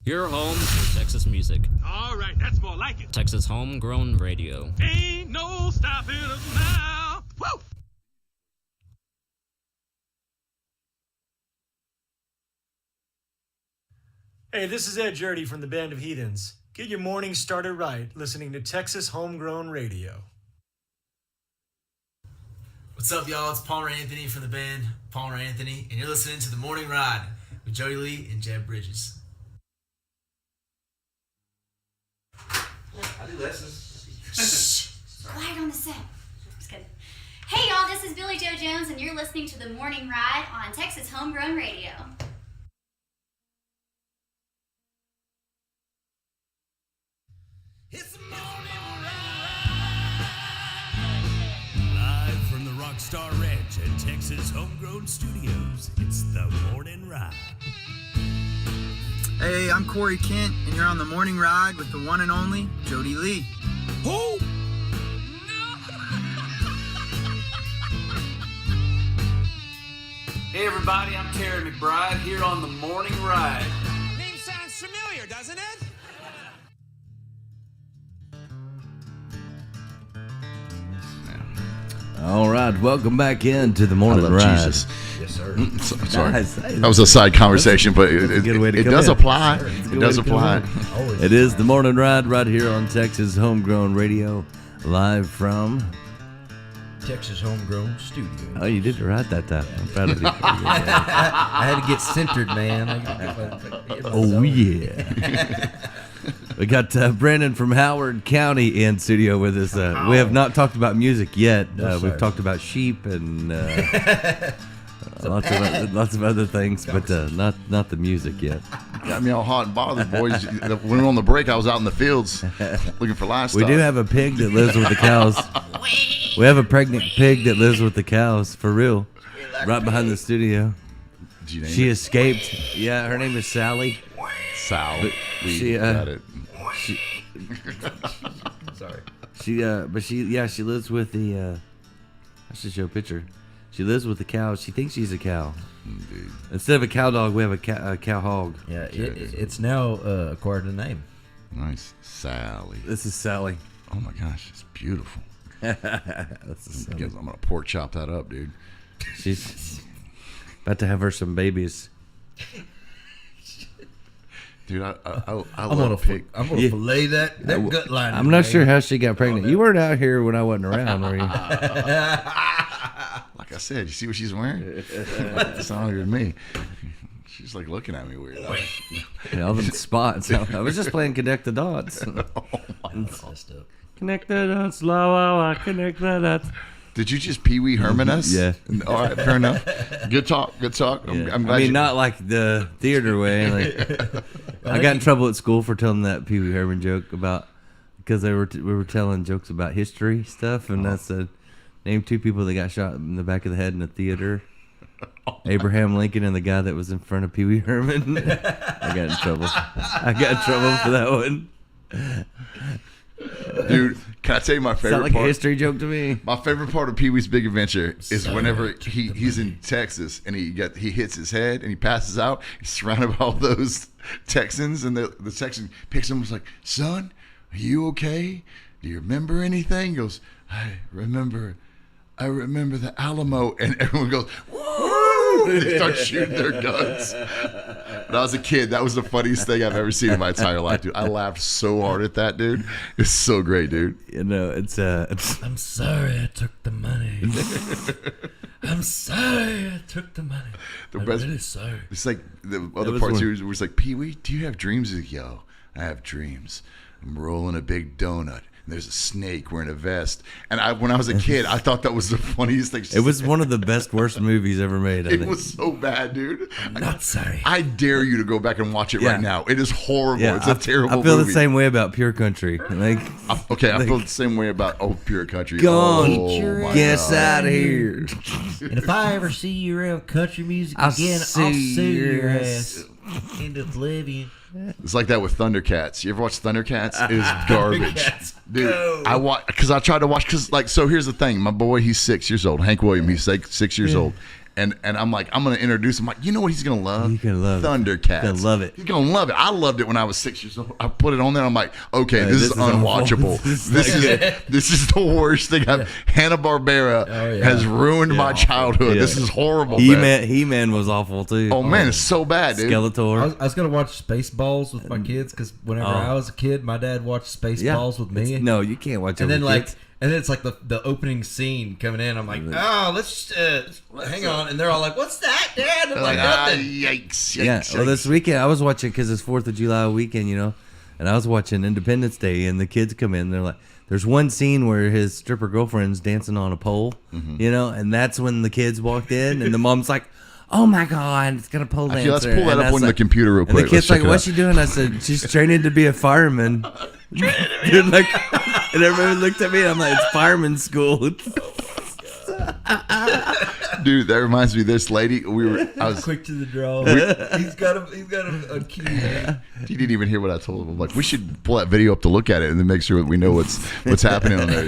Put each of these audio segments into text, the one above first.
Your home for Texas music. All right, that's more like it. Texas Homegrown Radio. Ain't no stopping us now. Woo! Hey, this is Ed Jurdy from the Band of Heathens. Get your morning started right listening to Texas Homegrown Radio. What's up, y'all? It's Palmer Anthony from the band Palmer Anthony, and you're listening to The Morning Ride with Jody Lee and Jeb Bridges. I do lessons. Shh. Quiet on the set. Just kidding. Hey, y'all, this is Billy Joe Jones, and you're listening to The Morning Ride on Texas Homegrown Radio. It's the morning ride. Live from the Rockstar Ranch at Texas Homegrown Studios, it's the morning ride. Hey, I'm Corey Kent, and you're on the morning ride with the one and only Jody Lee. Who? Hey everybody, I'm Terry McBride here on the morning ride. Name sounds familiar, doesn't it? All right, welcome back into the morning ride. Jesus. Yes, sir. Sorry. Nice. That was a side conversation, but it does apply. It does apply. It is the morning ride right here on Texas Homegrown Radio, live from Texas Homegrown Studio. Oh, you did it right that time. I'm proud of you. I had to get centered, man. Oh, yeah. We got Brandon from Howard County in studio with us. We have not talked about music yet. We've talked about sheep and lots of other things, but not the music yet. Got me all hot and bothered, boys. When we were on the break, I was out in the fields looking for livestock. We do have a pig that lives with the cows. We have a pregnant pig that lives with the cows, for real, right behind the studio. She escaped. Yeah, her name is Sally. Sal. She got it. Sorry. She lives with the. I should show a picture. She lives with the cows. She thinks she's a cow. Indeed. Instead of a cow dog, we have a cow hog. Yeah, it's now acquired a name. Nice. Sally. This is Sally. Oh my gosh, it's beautiful. This is Sally. I'm going to pork chop that up, dude. She's about to have her some babies. Dude, I love pig. I'm gonna fillet that gut line. I'm not sure how she got pregnant. You weren't out here when I wasn't around, were you? Like I said, you see what she's wearing? It's not even me. She's like looking at me weird. All them spots. I was just playing Connect the Dots. Connect the dots, la, connect the dots. Did you just Pee Wee Herman us? Yeah. All right, fair enough. Good talk. Yeah. I'm glad not like the theater way. Like, I got in trouble at school for telling that Pee Wee Herman joke about because we were telling jokes about history stuff, and I said, name two people that got shot in the back of the head in a theater. Abraham Lincoln and the guy that was in front of Pee Wee Herman. I got in trouble. For that one. Dude, can I tell you my favorite Sound like part? A history joke to me. My favorite part of Pee Wee's Big Adventure is whenever he's in Texas and he hits his head and he passes out. He's surrounded by all those Texans, and the Texan picks him and is like, "Son, are you okay? Do you remember anything?" He goes, I remember the Alamo," and everyone goes, "Woo!" They start shooting their guns. When I was a kid, that was the funniest thing I've ever seen in my entire life, dude. I laughed so hard at that, dude. It's so great, dude. You know, it's I'm sorry I took the money. I'm sorry I took the money. I'm really sorry. It's like the other parts here where it's like, "Pee Wee, do you have dreams?" He's like, "Yo, I have dreams. I'm rolling a big donut. And there's a snake wearing a vest." And when I was a kid, I thought that was the funniest thing. It was one of the worst movies ever made. It was so bad, dude. I'm not sorry. I dare you to go back and watch it right now. It is horrible. Yeah, it's a terrible movie. I feel the same way about Pure Country. I feel the same way about Pure Country. Gone. Get out of here. And if I ever see you around country music again, I'll sue your ass into oblivion. It's like that with Thundercats. You ever watch Thundercats? It is garbage. Dude, I tried to watch, so here's the thing. My boy, he's 6 years old. Hank Williams, he's like 6 years old. And I'm like, I'm gonna introduce him. Like, you know what he's gonna love? He's gonna love Thundercats. He's gonna love it. He's gonna love it. I loved it when I was 6 years old. I put it on there. I'm like, okay, this is unwatchable. This is the worst thing. Hanna-Barbera has ruined my childhood. This is horrible. He-Man was awful too. Oh man, it's so bad, dude. Skeletor. I was gonna watch Spaceballs with my kids because whenever I was a kid, my dad watched Spaceballs with me. No, you can't watch it. And with then kids. and then it's like the opening scene coming in. I'm like, oh, let's hang on, and they're all like, "What's that, Dad?" I'm like, nothing. Yikes! Yeah. Well, this weekend I was watching because it's 4th of July weekend, you know, and I was watching Independence Day, and the kids come in. They're like, there's one scene where his stripper girlfriend's dancing on a pole, you know, and that's when the kids walked in, and the mom's like, "Oh my God, it's gonna pole dancer." Let's pull that up on the computer real quick. And the kid's like, "What's she doing?" I said, "She's training to be a fireman." Dude, like, and everybody looked at me. And I'm like, "It's fireman school." Dude, that reminds me of this lady. I was quick to the draw. He's got a key. He didn't even hear what I told him. I'm like, we should pull that video up to look at it and then make sure that we know what's happening on there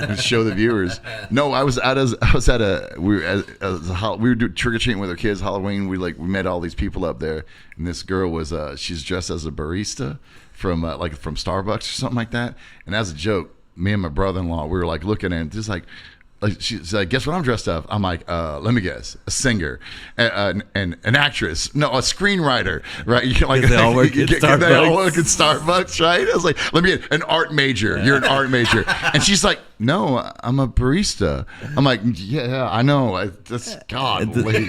and show the viewers. No, I was at a we were doing trick or treating with our kids Halloween. We met all these people up there, and this girl was she's dressed as a barista from Starbucks or something like that. And as a joke, me and my brother-in-law, we were like looking at it, just like she's like, "Guess what I'm dressed up?" I'm like, let me guess, a singer, an actress, no, a screenwriter, right? You like they all work at Starbucks. They all work at Starbucks, right? I was like, let me an art major. You're an art major, and she's like, "No, I'm a barista." I'm like, "Yeah, I know. That's God, lady.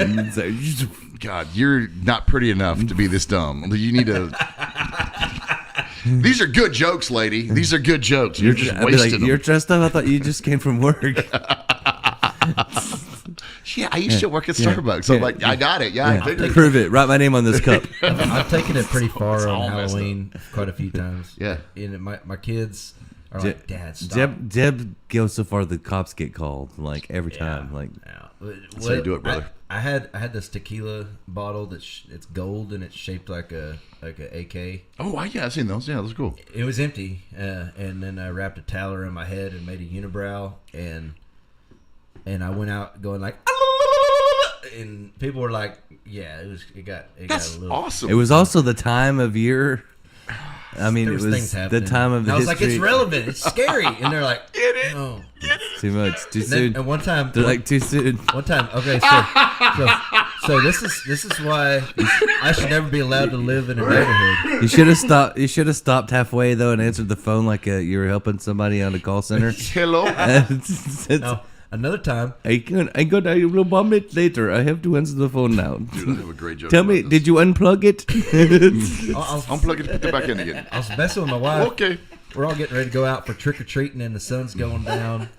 God, you're not pretty enough to be this dumb. You need to." These are good jokes, lady. These are good jokes. You're just wasting them. You're dressed up. I thought you just came from work. Yeah, I used to work at Starbucks. So I'm like, I got it. Yeah. Prove it. Write my name on this cup. I've taken it pretty far on Halloween quite a few times. Yeah. And my kids are like, "Dad, stop." Jeb goes so far the cops get called like every time. Like, that's how you do it, brother. I had this tequila bottle that's it's gold and it's shaped like a AK. Oh, yeah, I've seen those. Yeah, those are cool. It was empty, and then I wrapped a towel around my head and made a unibrow, and I went out going like, and people were like, "Yeah, it got a little awesome." It was also the time of year. I mean, there it was the time of the I was history. like, "It's relevant. It's scary," and they're like, "No, too much, too soon." And one time, they're like, "Too soon." One time, okay, so this is why I should never be allowed to live in a neighborhood. You should have stopped. You should have stopped halfway though and answered the phone like you were helping somebody on a call center. Hello. No, another time, I got a little 1 minute later. I have to answer the phone now. Dude, I have a great joke. Tell me, did you unplug it? I'll unplug it and put it back in again. I was messing with my wife. Okay. We're all getting ready to go out for trick or treating, and the sun's going down.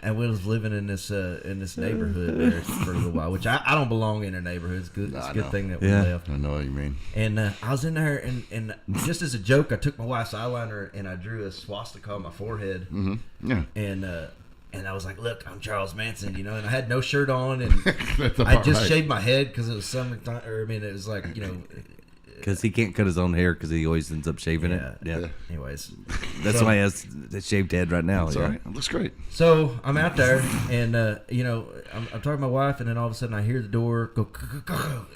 And we was living in this neighborhood there for a little while, which I don't belong in a neighborhood. It's good. It's a good thing that we left. I know what you mean. And I was in there, and just as a joke, I took my wife's eyeliner and I drew a swastika on my forehead. Mm-hmm. Yeah. And I was like, "Look, I'm Charles Manson," you know. And I had no shirt on, and I just shaved my head because it was summertime. Or I mean, it was like, you know. Because he can't cut his own hair because he always ends up shaving it. Yeah. Anyways, that's why he has the shaved head right now. That's all right. It looks great. So I'm out there, and you know, I'm talking to my wife, and then all of a sudden I hear the door go,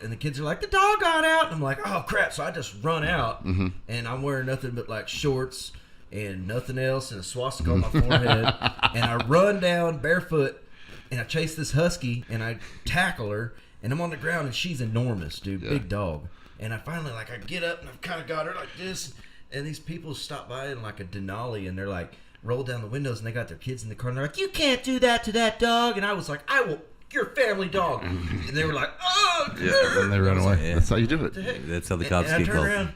and the kids are like, "The dog got out!" And I'm like, "Oh crap!" So I just run out, and I'm wearing nothing but like shorts and nothing else, and a swastika on my forehead, and I run down barefoot, and I chase this husky, and I tackle her, and I'm on the ground, and she's enormous, dude, big dog. And I finally, I get up and I've kind of got her like this. And these people stop by in like a Denali and they're like, roll down the windows and they got their kids in the car and they're like, "You can't do that to that dog." And I was like, "I will, your family dog." And they were like, "Oh, yeah." And they run away. Like, that's how you do it. That's how the cops get called. Around,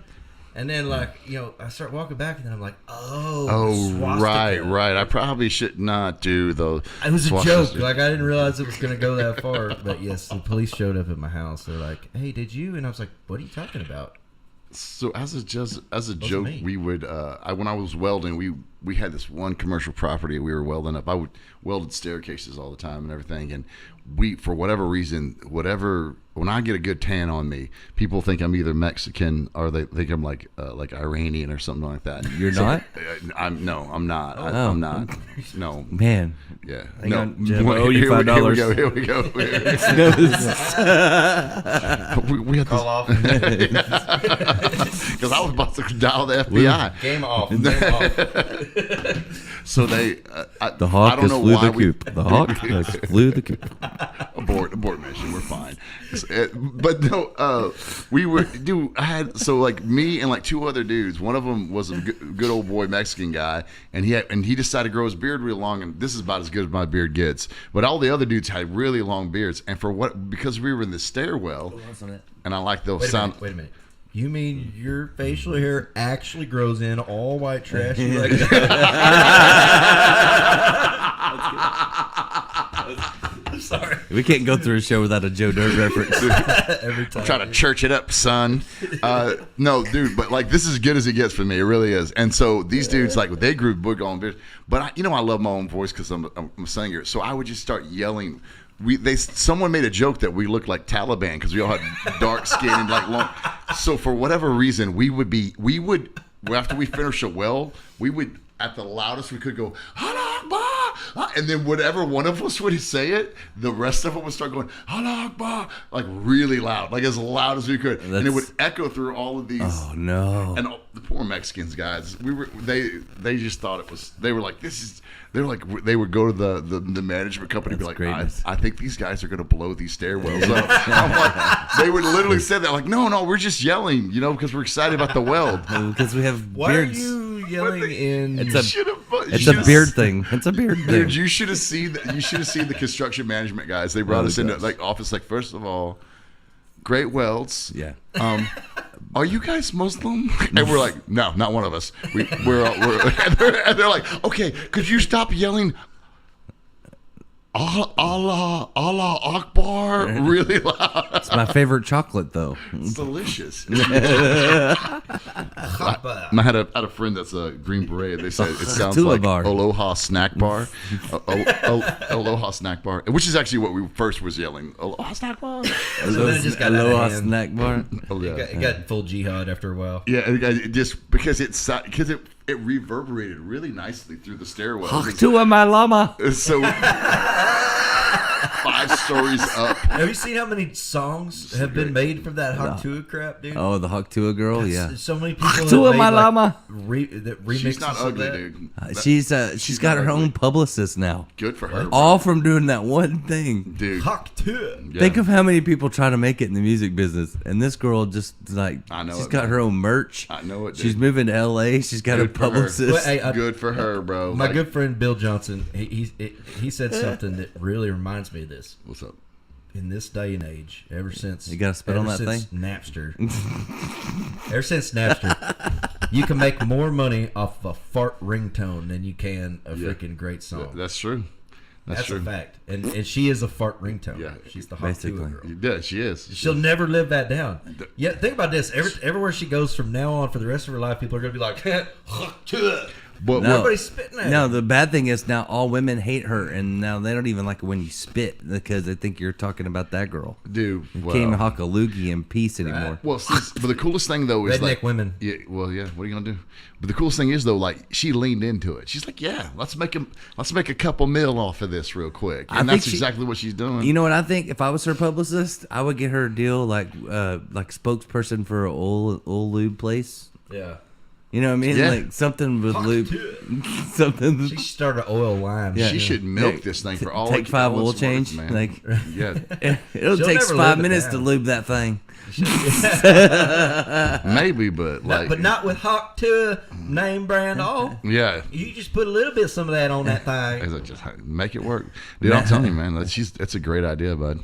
and then I start walking back and then I'm like, oh, right. I probably should not do those. It was a joke. I didn't realize it was going to go that far. But yes, the police showed up at my house. They're like, "Hey, did you?" And I was like, "What are you talking about?" So as a joke, we would when I was welding, we had this one commercial property we were welding up. I welded staircases all the time and everything, and we, for whatever reason, when I get a good tan on me, people think I'm either Mexican or they think I'm like Iranian or something like that. You're not? I'm not. Oh. I'm not. No. Man. Yeah. Hang no. on, Jim, I owe you $5. Here we go. we had Call off. Because I was about to dial the FBI. Game off. So they, The hawk I don't has know flew why the coop. The hawk has flew the coop. Abort mission. We're fine. But no, we were. Dude, I had like me and like 2 other dudes. One of them was a good old boy Mexican guy, and he decided to grow his beard real long. And this is about as good as my beard gets. But all the other dudes had really long beards, and because we were in the stairwell, and I like those sound. Wait a minute. You mean your facial hair actually grows in all white trash? I'm sorry. We can't go through a show without a Joe Dirt reference. Every time. I'm trying to church it up, son. No, dude, but like this is as good as it gets for me. It really is. And so these dudes, like, they grew big on beards. But I love my own voice because I'm a singer. So I would just start yelling. Someone made a joke that we looked like Taliban because we all had dark skin and like long. So for whatever reason, we would after we finish a well, we would at the loudest we could go, Allah Akbar, and then whatever one of us would say it, the rest of it would start going, Allah Akbar, like really loud, like as loud as we could, and it would echo through all of these. Oh no! And the poor Mexicans, guys, they just thought it was. They were like, this is. They were like, they would go to the management company and be like, I think these guys are going to blow these stairwells up. I'm like, they would literally say that, like, no, we're just yelling, because we're excited about the weld. Because we have Why beards. are you yelling in? It's a beard thing. It's a beard thing. Dude, you should have seen the construction management guys. They brought us into like office. Like, first of all, great welds. Yeah. Are you guys Muslim? And we're like, no, not one of us. We're and they're like, okay, could you stop yelling Allah Akbar really loud? It's my favorite chocolate, though. It's delicious. I had a friend that's a Green Beret. They said it sounds like Aloha Snack Bar. Aloha Snack Bar, which is actually what we first was yelling. Aloha Snack Bar. Aloha Snack Bar. It got full jihad after a while. Yeah, it just because it reverberated really nicely through the stairwell. Haktua my llama. So 5 stories up. Have you seen how many songs have been made from that Haktua crap, dude? Oh, the Haktua girl, yeah. So many people Haktua my llama. Remixes. She's not ugly, dude. She's got her own publicist now. Good for her. All from doing that one thing, dude. Haktua. Yeah. Think of how many people try to make it in the music business, and this girl just she's got her own merch. I know it. Dude. She's moving to LA. She's got a publicist. Good for her, bro. My good friend Bill Johnson, he said something that really reminds me of this. What's up? In this day and age, ever since you got to spit on that thing, Napster. Ever since Napster, you can make more money off of a fart ringtone than you can a freaking great song. That's true. That's true. A fact. And she is a fart ringtone. Yeah, she's the Haktua girl. Yeah, she is. She'll never live that down. Yeah, think about this. Everywhere she goes from now on for the rest of her life, people are going to be like, Haktua. But everybody's spitting at her. No, the bad thing is now all women hate her, and now they don't even like it when you spit because they think you're talking about that girl. Dude, you can't hawk a loogie in peace anymore. Well, but the coolest thing though is redneck women. Yeah, well, yeah. What are you gonna do? But the coolest thing is though, like she leaned into it. She's like, yeah, let's make a couple mil off of this real quick, and that's exactly what she's doing. You know what I think? If I was her publicist, I would get her a deal like spokesperson for an oil lube place. Yeah. You know what I mean? Yeah. Like something with lube. Something. She started an oil line. Yeah. She should milk this thing for all. Take 5 oil change. Man. Like, yeah. It'll take 5 minutes to lube that thing. Maybe, but not with Haktua name brand oil. Yeah. You just put a little bit of some of that on that thing. Just make it work, dude. I'm telling you, man. That's a great idea, bud.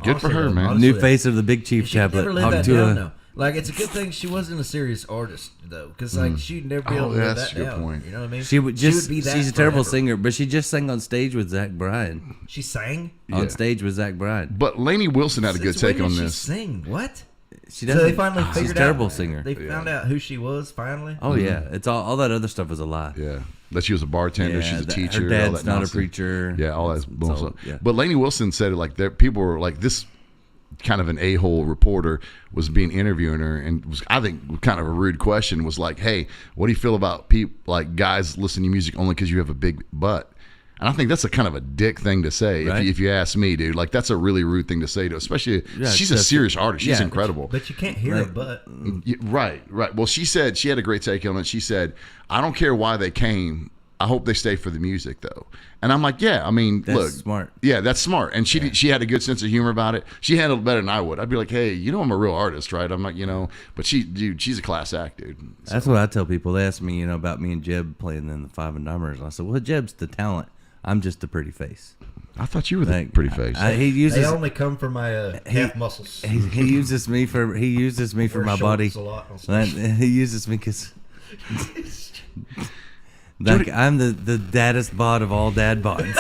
Good for her, man. New face of the Big Chief tablet. Haktua. Like, it's a good thing she wasn't a serious artist, though, because she'd never be able to live that down. That's a good point. You know what I mean? She would be that she's a terrible singer, but she just sang on stage with Zach Bryan. She sang? On stage with Zach Bryan. But Lainey Wilson had a good take on this. Sing? What? She So doesn't. they finally figured she's a out. terrible singer. They found out who she was finally. Oh yeah, it's all that other stuff is a lie. Yeah, that she was a bartender. Yeah, she's a that teacher. her dad's all that not nonsense. a preacher. Yeah, all that It's bullshit. all- yeah. But Lainey Wilson said it like that. People were like this. Kind of an a-hole reporter was being interviewing her, and was I think kind of a rude question was like, "Hey, what do you feel about people like guys listening to music only because you have a big butt?" And I think that's a kind of a dick thing to say, Right. if you ask me, dude. Like that's a really rude thing to say to, especially Yeah, she's a that's- serious artist. She's yeah. incredible. But you can't hear Right. a butt. Yeah, right. Well, she said she had a great take on it. She said, "I don't care why they came. I hope they stay for the music, though." And I'm like, "Yeah, I mean, That's look, smart. Yeah, that's smart." And she had a good sense of humor about it. She handled it better than I would. I'd be like, "Hey, you know, I'm a real artist, right?" I'm like, but she's a class act, dude. So, That's what I tell people. They ask me, about me and Jeb playing in the Five and Dimers. I said, "Well, Jeb's the talent. I'm just the pretty face." I thought you were the Like, pretty face. He uses They only come from my calf muscles. he uses me for Wear my body. shorts a lot on stage. He uses me because like I'm the daddest bod of all dad bods.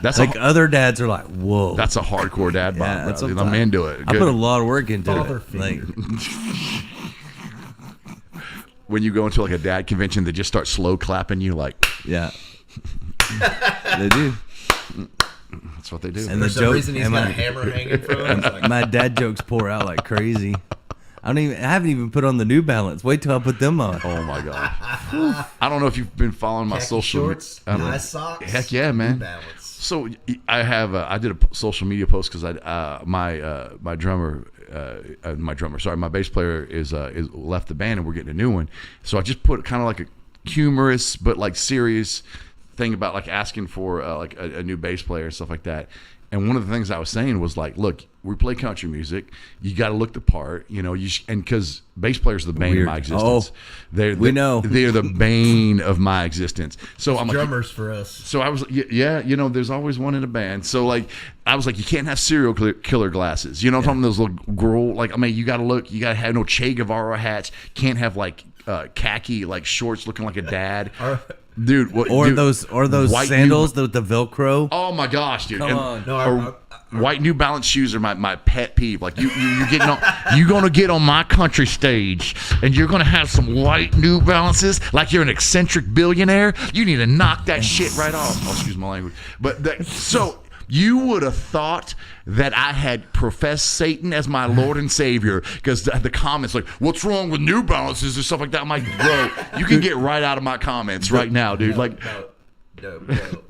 That's Like other dads are like, whoa. that's a hardcore dad bod, Yeah, bro. I'm into it. I Good. put a lot of work into Father it. Like, When you go into like a dad convention, they just start slow clapping you, like yeah, they do. that's what they do. And For the some joke, reason, he's and got a my, hammer hanging from him. It's like, my dad jokes pour out like crazy. I haven't even put on the New Balance. Wait till I put them on. Oh my god! I don't know if you've been following my khaki social. shorts, I don't know. nice socks. Heck yeah, man. New Balance. So I did a social media post because my bass player is left the band and we're getting a new one. So I just put kind of like a humorous but like serious thing about like asking for like a new bass player and stuff like that. And one of the things I was saying was like, look, we play country music. You got to look the part, and because bass players are the bane Weird. of my existence. Oh, we know. They're the bane of my existence. So I'm like, Drummers for us. so I was like, yeah, there's always one in a band. So like, I was like, you can't have serial killer glasses. I'm talking those little girl, like, I mean, you got to have no Che Guevara hats. Can't have like khaki, like shorts looking like a dad. Dude, Or those white sandals with the Velcro. Oh my gosh, dude. Come on. No, White New Balance shoes are my pet peeve. Like you're getting on, you're gonna get on my country stage and you're gonna have some white New Balances like you're an eccentric billionaire. You need to knock that shit right off. Oh, excuse my language. But so you would have thought that I had professed Satan as my Lord and Savior because the comments like, "What's wrong with New Balances?" and stuff like that. I'm like, bro, you can get right out of my comments right now, dude. Like. No,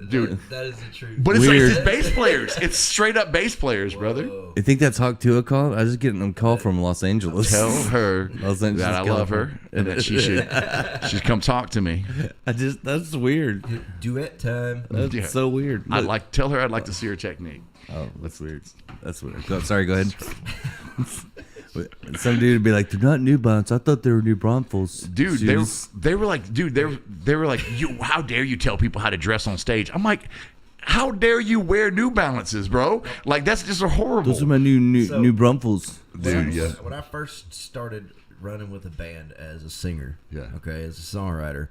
Dude. that is the truth. But it's Weird. like it's bass players. It's straight up bass players, brother. You think that's Hawk Tua call? I was just getting a call from Los Angeles. Tell her Los Angeles, that I love her and that she should come talk to me. That's weird. Duet time. That's Yeah. so weird. Tell her I'd like to see her technique. Oh, that's weird. That's weird. Sorry, go ahead. Some dude would be like, "They're not New Balance. I thought they were New Braunfels." Dude, shoes." they were like, you, how dare you tell people how to dress on stage? I'm like, how dare you wear New Balances, bro? Like that's just horrible. Those are my new Braunfels. Dude, yeah. When I first started running with a band as a singer, Yeah. okay, as a songwriter,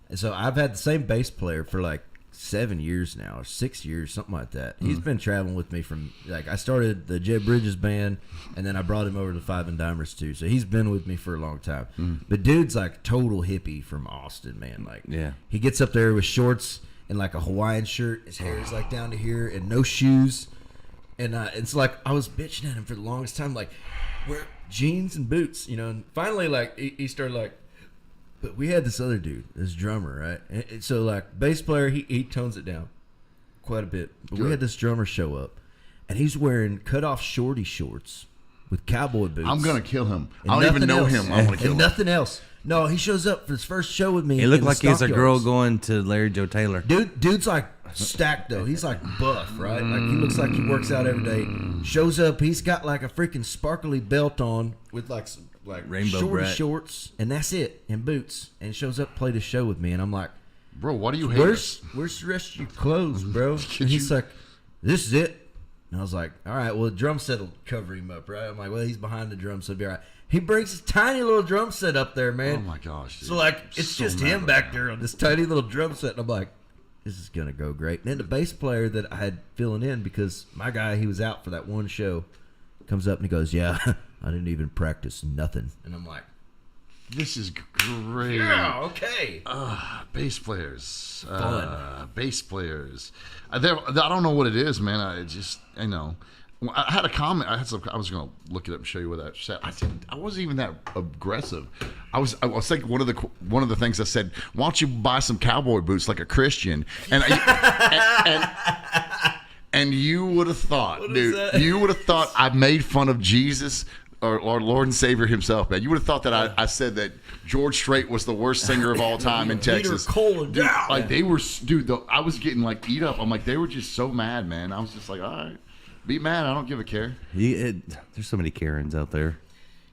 and so I've had the same bass player for like 7 years now, or 6 years, something like that. He's been traveling with me from like I started the Jeb Bridges band, and then I brought him over to Five and Dimers too. So he's been with me for a long time. But dude's like total hippie from Austin, man. Like, Yeah. he gets up there with shorts and like a Hawaiian shirt. His hair is like down to here, and no shoes. And it's like I was bitching at him for the longest time, like wear jeans and boots, And finally, like he started like. But we had this other dude, this drummer, right? And so like bass player, he tones it down quite a bit. But we had this drummer show up, and he's wearing cut off shorty shorts with cowboy boots. I'm gonna kill him. And I don't even nothing know else. him. I'm gonna kill And him. nothing else. No, he shows up for his first show with me. He looked in the like he's a girl Stockyards. going to Larry Joe Taylor. Dude's like stacked though. He's like buff, right? Like he looks like he works out every day. Shows up, he's got like a freaking sparkly belt on with like some like Rainbow shorty brat. shorts, and that's it, and boots. And shows up, played a show with me, and I'm like, Bro, why do you hate Where's us? the rest of your clothes, bro? And he's like, this is it. And I was like, all right, well, the drum set will cover him up, right? I'm like, well, he's behind the drum set, it'll be all right. He brings his tiny little drum set up there, man. Oh my gosh, dude. So like, it's So just mad him about back that. there on this tiny little drum set, and I'm like, this is gonna go great. And then the bass player that I had filling in because my guy, he was out for that one show, comes up and he goes, yeah, I didn't even practice nothing. And I'm like, This is great. yeah, okay. Bass players. Fun. Bass players. I don't know what it is, man. I know. I had a comment. I was going to look it up and show you what that said. I wasn't even that aggressive. I was thinking one of the things I said. Why don't you buy some cowboy boots like a Christian? And you would have thought, dude. You would have thought I made fun of Jesus or Lord and Savior himself, man. You would have thought that I said that George Strait was the worst singer of all time in Texas. Dude, like they were, dude. I was getting like eat up. I'm like, they were just so mad, man. I was just like, all right. Be mad. I don't give a care. There's so many Karens out there.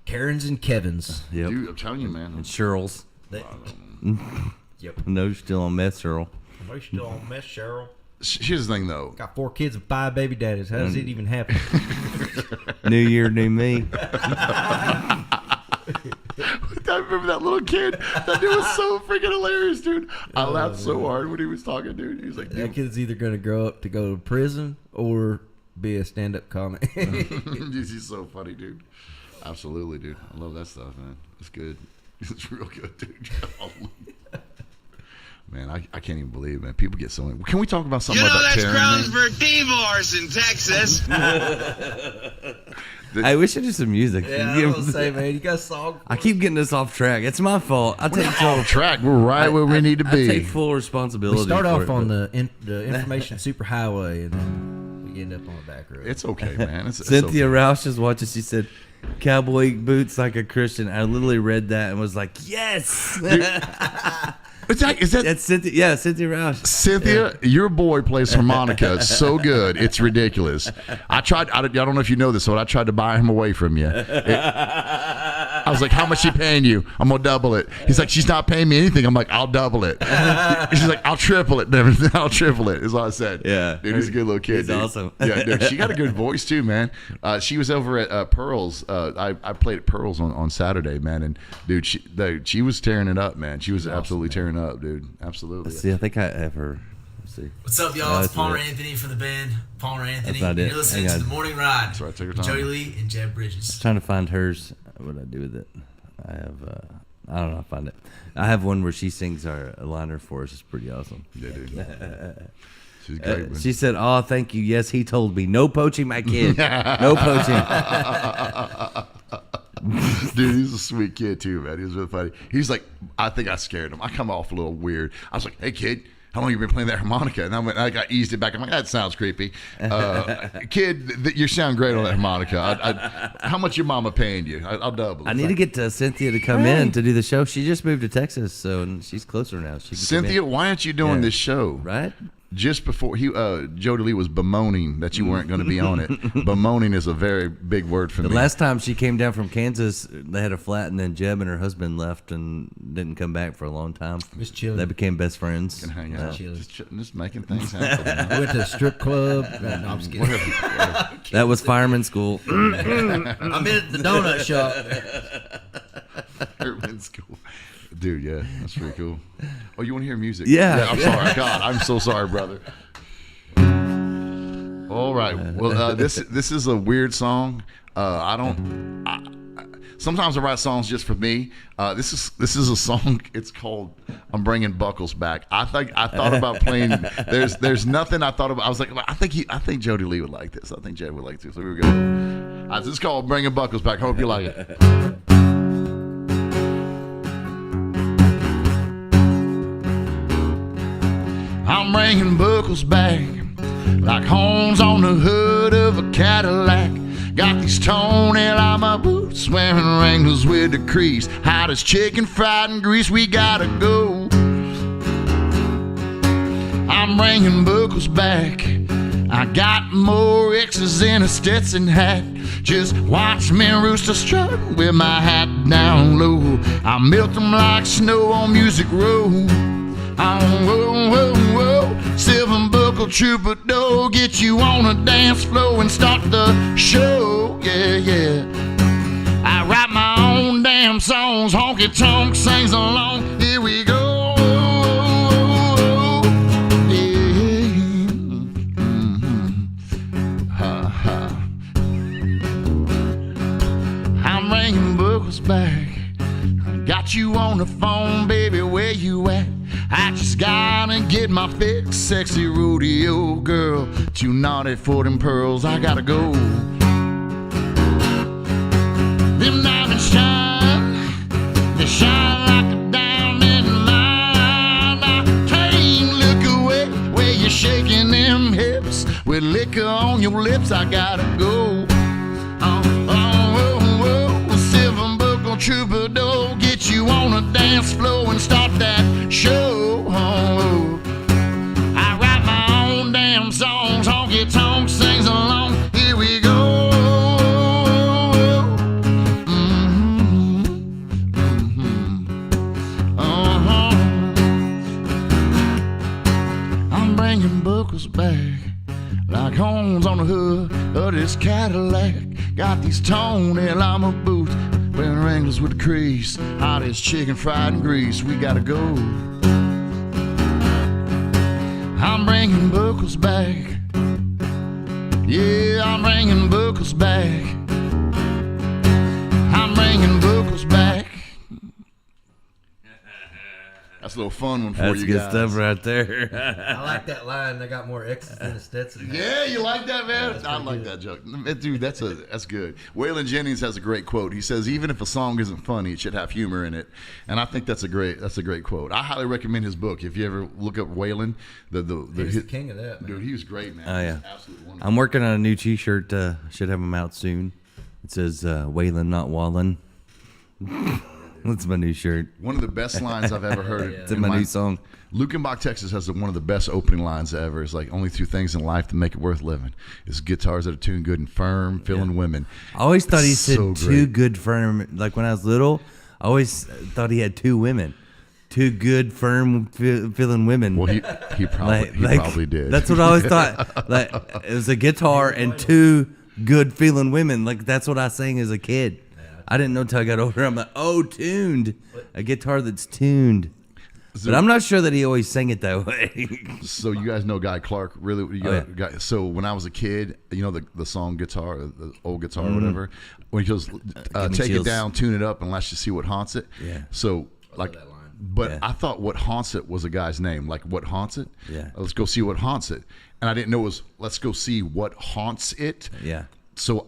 Karens and Kevins. Yep. Dude, I'm telling you, man. And Cheryls. Yep. No, you're still on meth, Cheryl. Are you still on mess, Cheryl? Here's the thing, though. Got 4 kids and 5 baby daddies. How does it even happen? New year, new me. I remember that little kid. That dude was so freaking hilarious, dude. I laughed so hard when he was talking, dude. He was like, that kid's either going to grow up to go to prison or be a stand-up comic. He's so funny, dude. Absolutely, dude. I love that stuff, man. It's good. It's real good, dude. Man, I can't even believe it, man. People get so... Can we talk about something about that's Karen, grounds man? for divorce in Texas. I wish I did some music. Yeah, I was gonna say, man, you got a song. I keep getting us off track. It's my fault. I take off track. We're right where we need to be. I take full responsibility. We start for off it, on but- the information superhighway, and then we end up on the back road. It's okay, man. It's Cynthia okay. Roush is watching. She said, "Cowboy boots like a Christian." I literally read that and was like, "Yes." Is that That's Cynthia? Yeah, Cynthia Roush. Cynthia, your boy plays harmonica so good, it's ridiculous. I don't know if you know this, but I tried to buy him away from you. I was like, how much she paying you? I'm going to double it. He's like, she's not paying me anything. I'm like, I'll double it. She's like, I'll triple it. I'll triple it, is what I said. Yeah. Dude, he's a good little kid. He's dude. awesome. Yeah, dude, she got a good voice too, man. She was over at Pearls. I played at Pearls on Saturday, man. And, dude, she was tearing it up, man. She was absolutely tearing up, dude. Absolutely. Let's see, I think I have her. Let's see. What's up, y'all? It's that's Palmer it. Anthony from the band Palmer Anthony. That's not And it. you're listening Hang to on. The Morning Ride That's right. Take your with time. Jody Lee and Jeb Bridges. Trying to find hers. What do I do with it? I have. I don't know. I'll find it. I have one where she sings our liner for us. It's pretty awesome. Yeah, dude. She's great, man. She said, "Oh, thank you. Yes, he told me. No poaching, my kid. No poaching." Dude, he's a sweet kid too, man. He was really funny. He's like, I think I scared him. I come off a little weird. I was like, hey, kid, how long you been playing that harmonica? And I got eased it back. I'm like, that sounds creepy. Kid, you sound great on that harmonica. How much your mama paying you? I'll double it. I need to get Cynthia to come in to do the show. She just moved to Texas, so she's closer now. She can come Cynthia, in. why aren't you doing Yeah. this show? Right? Just before Jody Lee was bemoaning that you weren't going to be on it. Bemoaning is a very big word for The me. last time she came down from Kansas, they had a flat, and then Jeb and her husband left and didn't come back for a long time. Just chilling. They became best friends. Can hang out, Chilling. just making things happen. We went to a strip club. No, I'm just kidding. That was fireman school. I'm in the donut shop. Urban school. Dude, yeah, that's pretty cool. Oh, you want to hear music? Yeah. I'm sorry. God, I'm so sorry, brother. All right. Well, this is a weird song. Sometimes I write songs just for me. This is a song. It's called "I'm Bringing Buckles Back." I thought about playing. There's nothing I thought about. I was like, I think Jody Lee would like this. I think Jed would like this. So here we go. This is called "Bringing Buckles Back." Hope you like it. I'm bringing buckles back like horns on the hood of a Cadillac. Got these toenail on my boots, wearing Wranglers with the crease. Hot as chicken fried in grease, we gotta go. I'm bringing buckles back. I got more X's in a Stetson hat. Just watch me rooster strut with my hat down low. I melt them like snow on Music Row. Oh, whoa, whoa, whoa. Silver buckle troubadour, get you on a dance floor and start the show. Yeah, yeah. I write my own damn songs, honky tonk sings along. Here we go. Yeah. Ha ha. the phone, baby, where you at? I just gotta get my fix, sexy rodeo girl. Too naughty for them pearls, I gotta go. Them diamonds shine, they shine like a diamond in mine. I can't look away where you're shaking them hips. With liquor on your lips, I gotta go. Silver buckle troubadour, get you on the dance floor and start that show. I write my own damn songs, honky tonk sings along. Here we go. I'm bringing buckles back like horns on the hood of this Cadillac. Got these Tony Llama boots, wearing Wranglers with the crease, hot as chicken fried in grease. We gotta go. I'm bringing buckles back. Yeah, I'm bringing buckles back. I'm bringing buckles back. That's a little fun one for That's you good guys. stuff right there. I like that line. They got more X's than a Stetson. Yeah, you like that, man? Yeah, I like that joke. Dude, that's good. Waylon Jennings has a great quote. He says, even if a song isn't funny, it should have humor in it. And I think that's a great quote. I highly recommend his book. If you ever look up Waylon, He's the king of that, man. Dude, he was great, man. Oh yeah, Absolutely wonderful. I'm working on a new T-shirt. Should have them out soon. It says "Waylon, not Wallin." That's my new shirt. One of the best lines I've ever heard. It's in my new song. Lukenbach, Texas has one of the best opening lines ever. It's like, only two things in life to make it worth living. It's guitars that are tuned good and firm, feeling women. I always thought he said So two great. good firm. Like when I was little, I always thought he had two women. Two good, firm, feeling women. Well, he probably did. That's what I always thought. Like it was a guitar and two good feeling women. Like that's what I sang as a kid. I didn't know until I got older. I'm like, oh, tuned. A guitar that's tuned. But I'm not sure that he always sang it that way. So you guys know Guy Clark, really? So when I was a kid, you know the song Guitar, the old guitar or whatever, when he goes, take it down, tune it up, and let's just see what haunts it. Yeah. So like, but I thought What Haunts It was a guy's name, like What Haunts It. Yeah. Let's go see what haunts it, and I didn't know it was Let's go see what haunts it. Yeah. So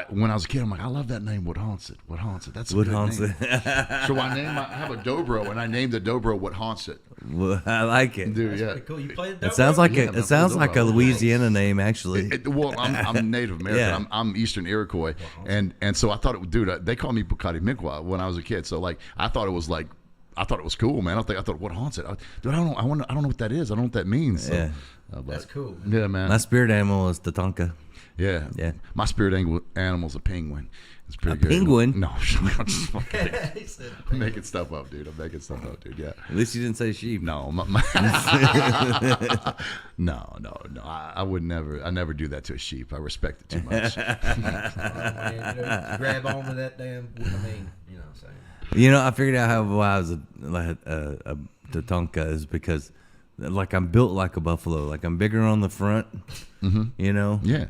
when I was a kid, I'm like, I love that name. What haunts it? What haunts it? That's a What good haunts name. it? So I have a dobro, and I named the dobro What Haunts It. Well, I like it. Dude, yeah. Pretty cool. You played It sounds like Yeah, it sounds like a dobro. Louisiana name, actually. Well, I'm Native American. Yeah. I'm Eastern Iroquois, and so I thought it would. Dude, they called me Bukati Miqua when I was a kid. So like, I thought it was cool, man. I thought What haunts it? Dude, I don't know what that is. I don't know what that means. So, Yeah. That's cool. Yeah, man. My spirit animal is the Tonka. Yeah. Yeah. My spirit animal's a penguin. It's pretty A good. penguin? No, I'm just fucking He said I'm making stuff up, dude. Yeah. At least you didn't say sheep. No, no. I would never. I never do that to a sheep. I respect it too much. Grab on with that damn. I mean, you know what I'm saying. You know, I figured out why I was a Tatonka is because, like, I'm built like a buffalo. Like, I'm bigger on the front. Mm-hmm. You know. Yeah.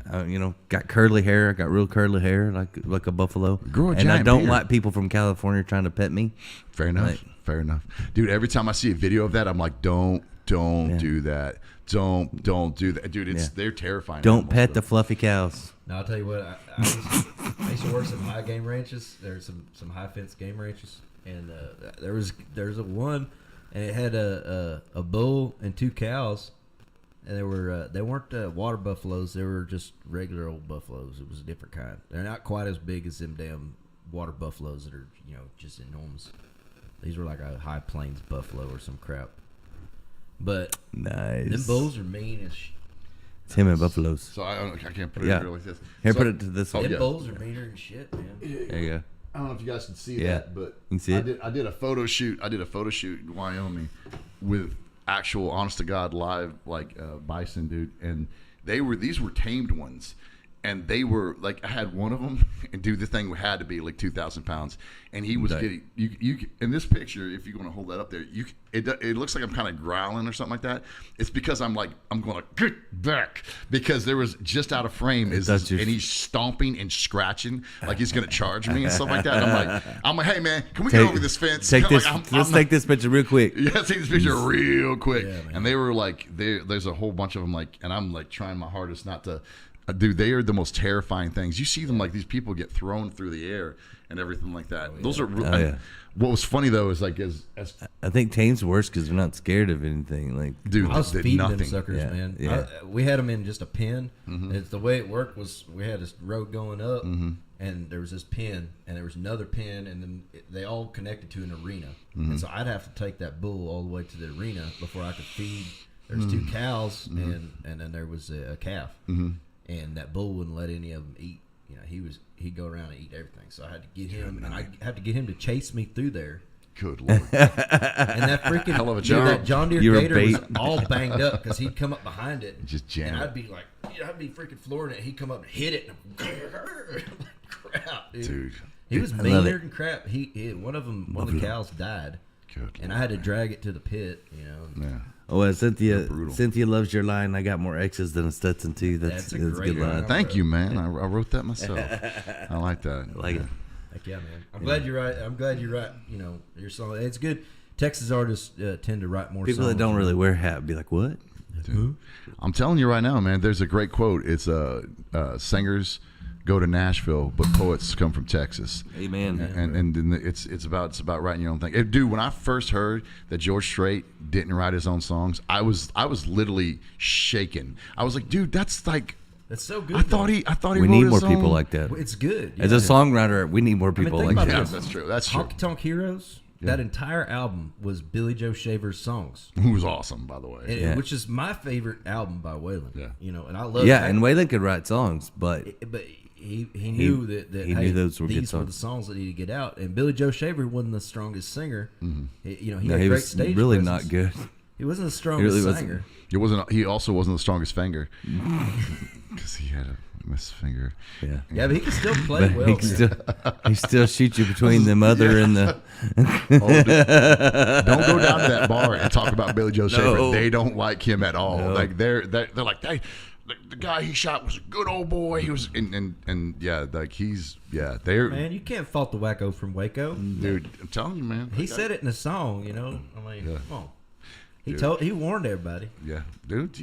Got curly hair. I got real curly hair, like a buffalo. Grow a and I giant don't beard. like people from California trying to pet me. Fair enough. Like- Fair enough, dude. Every time I see a video of that, I'm like, don't do that. Don't do that, dude. They're terrifying. Don't animals, pet bro. the fluffy cows. Now I'll tell you what. I used to work some high game ranches. There's some high fence game ranches, and there's a one, and it had a bull and two cows, and they weren't water buffaloes. They were just regular old buffaloes. It was a different kind. They're not quite as big as them damn water buffaloes that are just enormous. These were like a high plains buffalo or some crap. But Nice. them bulls are mean as It's him and buffaloes. So I can't put it Yeah. here like this. Here, So- put it to this Oh, one. them yeah. bulls are meaner than shit, man. There you go. I don't know if you guys can see Yeah. that, but You can see it. I did a photo shoot. I did a photo shoot in Wyoming with actual, honest to God, live bison, dude. And these were tamed ones, and they were like, I had one of them, and dude, the thing had to be like 2,000 pounds, and he was getting you in this picture. If you want to hold that up there, it looks like I'm kind of growling or something like that. It's because I'm going to get back, because there was just out of frame and he's stomping and scratching like he's going to charge me and stuff like that. And I'm like, hey man, can we get over this fence? Let's take this picture real quick. Yeah, take this picture real quick. Yeah, and they were like, there's a whole bunch of them like, and I'm like trying my hardest not to. Dude, they are the most terrifying things. You see them like these people get thrown through the air and everything like that. Those are. What was funny though is like as I think tame's worse because they're not scared of anything. Like, dude, I was feeding nothing. them suckers, man. Yeah. We had them in just a pen. Mm-hmm. It's the way it worked was we had this road going up, and there was this pen, and there was another pen, and then they all connected to an arena. And so I'd have to take that bull all the way to the arena before I could feed. There's 2 cows, and then there was a calf. And that bull wouldn't let any of them eat. You know, he'd go around and eat everything. So I had to get him, and I had to get him to chase me through there. Good Lord. And that freaking hell of a job. That John Deere Gator was all banged up because he'd come up behind it, just jam and it. I'd be freaking flooring it. He'd come up and hit it, and crap, dude. He was meaner than crap. One of the cows died, Good and I had to drag it to the pit. You know. Yeah. Oh, Cynthia loves your line. I got more X's than a Stetson too. That's a good line. Thank you, man. I wrote that myself. I like that. I like it. Heck yeah, man. I'm glad you're right. I'm glad you write. You know, your song. It's good. Texas artists tend to write more. People songs that don't really wear hat be like, what? Dude, I'm telling you right now, man. There's a great quote. It's singers go to Nashville, but poets come from Texas. Amen. And it's about writing your own thing. Dude, when I first heard that George Strait didn't write his own songs, I was literally shaken. I was like, dude, that's so good. I thought he. We wrote need his more own. people like that. It's good. As a songwriter, we need more people think like about that. this. That's true. That's true. Honky Tonk Heroes. Yeah. That entire album was Billy Joe Shaver's songs, who was awesome, by the way. Which is my favorite album by Waylon. Yeah, you know, and I love. Yeah, and Waylon could write songs, but he knew that he knew those were these good were the songs that needed to get out. And Billy Joe Shaver wasn't the strongest singer. He had great was stage really presence. not good. He wasn't the strongest singer. He wasn't. He also wasn't the strongest finger because he had a miss finger. Yeah, but he can still play well. He still shoot you between the mother and the. Don't go down to that bar and talk about Billy Joe Shaver. No. They don't like him at all. No. Like they're like, hey, the guy he shot was a good old boy. He was and yeah, like they're Man, you can't fault the wacko from Waco, dude. I'm telling you, man. He said it in a song. You know, I mean, come on. He warned everybody. Yeah, dude.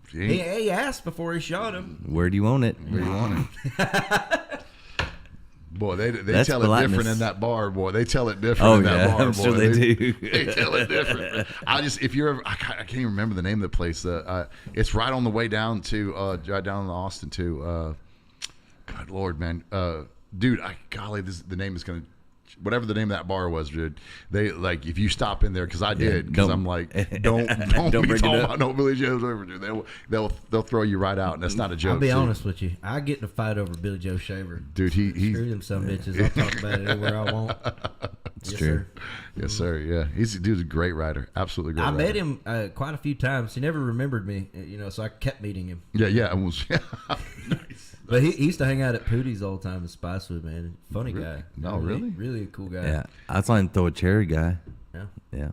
He asked before he shot him. Where do you want it? Where do you want it? Boy, they That's tell politeness. it different in that bar, boy. They tell it different in that bar, I'm boy. sure they do. They tell it different. If you're ever, I can't even remember the name of the place. It's right on the way down to right down to Austin too. God Lord, man, dude, the name is gonna. Whatever the name of that bar was, dude. They like if you stop in there because I did because I'm like don't be talking about no Billy Joe Shaver, dude. They'll throw you right out, and that's not a joke. I'll be honest with you. I get in a fight over Billy Joe Shaver, dude. Screw them some bitches. I'll talk about it anywhere I want. It's yes, true. Sir. Yes, sir. Yeah, he's a great writer. Absolutely great. I writer. met him quite a few times. He never remembered me, you know, so I kept meeting him. Yeah. It was nice. But he used to hang out at Pootie's all the time in Spicewood, man. Funny guy. No, really? Really a cool guy. Yeah, I saw him throw a cherry guy. Yeah.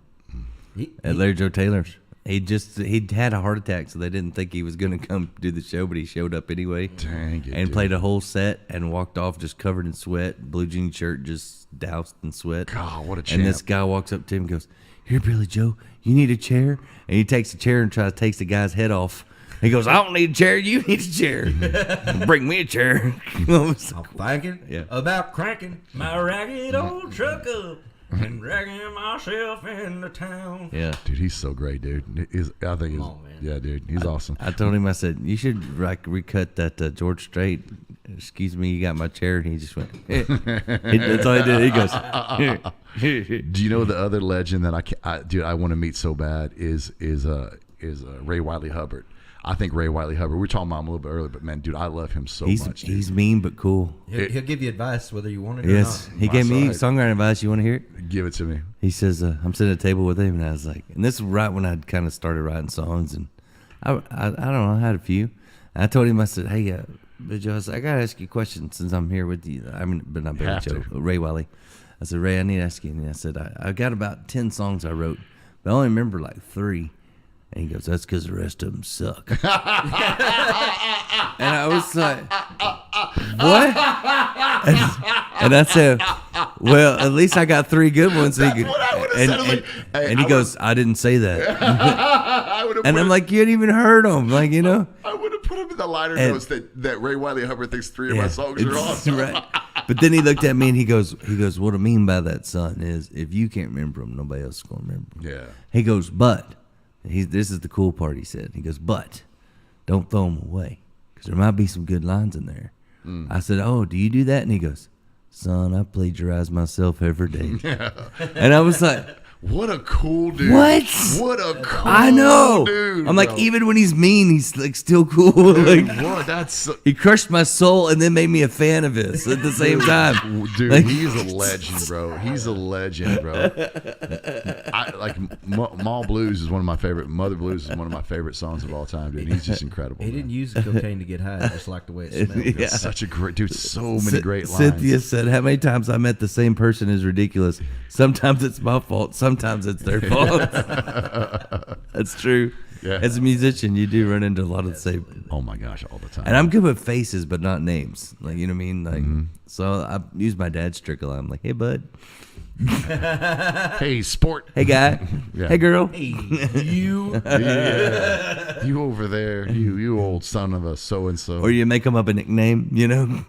At Larry Joe Taylor's. He had a heart attack, so they didn't think he was going to come do the show, but he showed up anyway. Dang it, and dude. played a whole set and walked off just covered in sweat, blue jean shirt just doused in sweat. God, what a champ. And this guy walks up to him and goes, "Here, Billy Joe, you need a chair?" And he takes a chair and tries to take the guy's head off. He goes, "I don't need a chair. You need a chair. Bring me a chair." I'm thinking about cranking my ragged old truck up and dragging myself into town. Yeah, dude, he's so great, dude. I think yeah, dude, he's awesome. I told him, I said, you should like recut that George Strait. Excuse me, you got my chair, and he just went. That's all he did. He goes. Do you know the other legend that I want to meet so bad is Ray Wiley Hubbard. I think Ray Wiley Hubbard. We were talking about him a little bit earlier, but man, dude, I love him so much. Dude. He's mean but cool. He'll give you advice whether you want it or yes, not. he gave me songwriting advice. You want to hear it? Give it to me. He says, I'm sitting at a table with him, and I was like, and this is right when I'd kind of started writing songs, and I don't know, I had a few. And I told him, I said, hey, But Joe, I gotta ask you a question since I'm here with you. I mean, but not Billy Have Joe, to. Ray Wiley. I said, Ray, I need to ask you. And I said, I got about 10 songs I wrote, but I only remember like 3. And he goes, that's because the rest of them suck. And I was like, what? And I said, well, at least I got 3 good ones. That's what I would've said. I was like, hey, and he I goes, I didn't say that. And I'm put like, you hadn't even heard them. Like, you know. I would have put him in the liner And- notes that Ray Wiley Hubbard thinks 3 of Yeah, my songs are it's- awesome. Right. But then he looked at me and he goes, what I mean by that, son, is if you can't remember them, nobody else is going to remember them. Yeah. He goes, but, this is the cool part, he said. He goes, but, don't throw them away, because there might be some good lines in there. I said, oh, do you do that? And he goes, son, I plagiarize myself every day. And I was like, what a cool dude. What? What a cool I know. dude. I'm like, bro. even when he's mean, he's like still cool. Dude, Like, what? That's so, he crushed my soul and then made me a fan of his at the same time. dude, Like- he's a legend, bro. He's a legend, bro. Mall Blues is one of my favorite. Mother Blues is one of my favorite songs of all time, dude. He's just incredible. He didn't use the cocaine to get high. I just like the way it smelled. Yeah. Such a great dude. So many great lines. Cynthia said, how many times I met the same person is ridiculous. Sometimes it's my fault. Sometimes it's their fault. That's true. Yeah. As a musician, you do run into a lot of the same. Oh my gosh, all the time. And I'm good with faces, but not names. Like, you know what I mean? Like, so I use my dad's trick a lot. I'm like, hey, bud. Hey, sport. Hey, guy. Yeah. Hey, girl. Hey, you. Yeah. You over there. You old son of a so-and-so. Or you make them up a nickname, you know?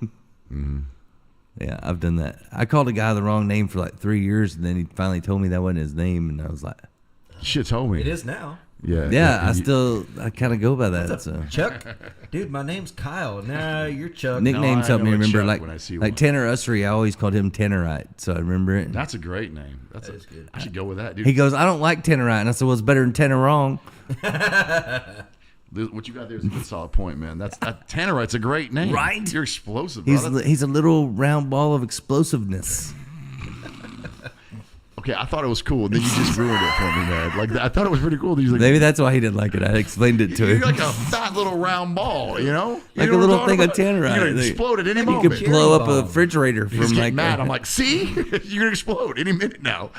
Yeah, I've done that. I called a guy the wrong name for like 3 years, and then he finally told me that wasn't his name, and I was like, You should have told me. It is now. Yeah. yeah, I kind of go by that. So Chuck? Dude, my name's Kyle. Nah, you're Chuck. nicknames I help know me a remember. Chuck Like when I see like one. Tanner Ussery, I always called him Tannerite, so I remember it. That's a great name. That is good. I should go with that, dude. He goes, I don't like Tannerite, and I said, well, it's better than Tanner Wrong. What you got there is a good solid point, man. Tannerite's a great name. Right? You're explosive, bro. He's a little round ball of explosiveness. Okay, I thought it was cool, and then you just ruined it for me, man. Like I thought it was pretty cool. He's like, Maybe that's why he didn't like it. I explained it to you're him. like a fat little round ball, you know? Like You a know little what I'm thing of talking about? Tannerite. You're gonna Like, explode at any you moment. could blow up a bomb. refrigerator He's from getting like mad. I'm like, see, you're gonna explode any minute now.